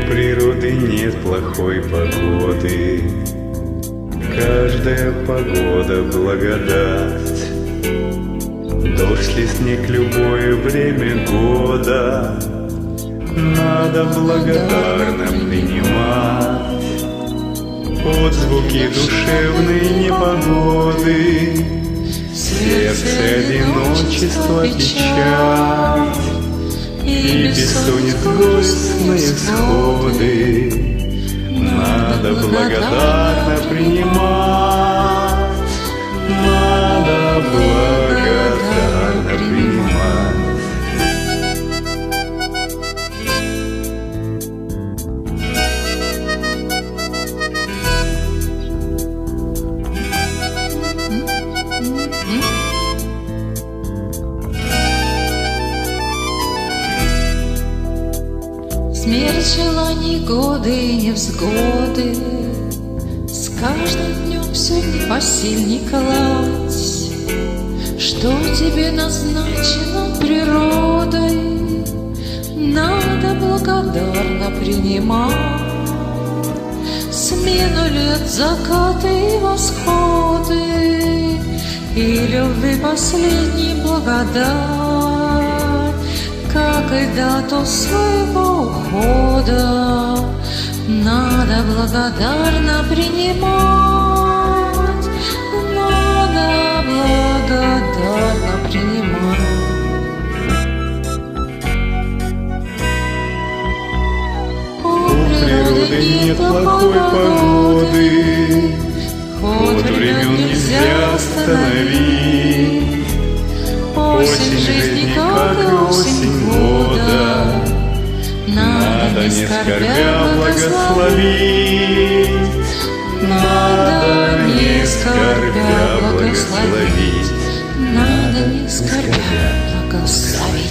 природы нет плохой погоды, каждая погода благодать. Дождь ли снег, любое время года надо благодарно принимать. Отзвуки душевной непогоды, в сердце одиночество, печаль и бессонниц горестные всходы надо благодарно принимать, надо благодарно принимать. Смерть, желаний, годы и невзгоды, с каждым днем все непосильней кладь. Что тебе назначено природой, надо благодарно принимать. Смену лет, закаты и восходы, и любви последней благодать, как и дату своего ухода надо благодарно принимать, надо благодарно принимать. У природы нет плохой погоды, ход времен нельзя остановить. Осень жизни, как и осень года, надо не скорбя благословить, надо не скорбя благословить, надо не скорбя благословить.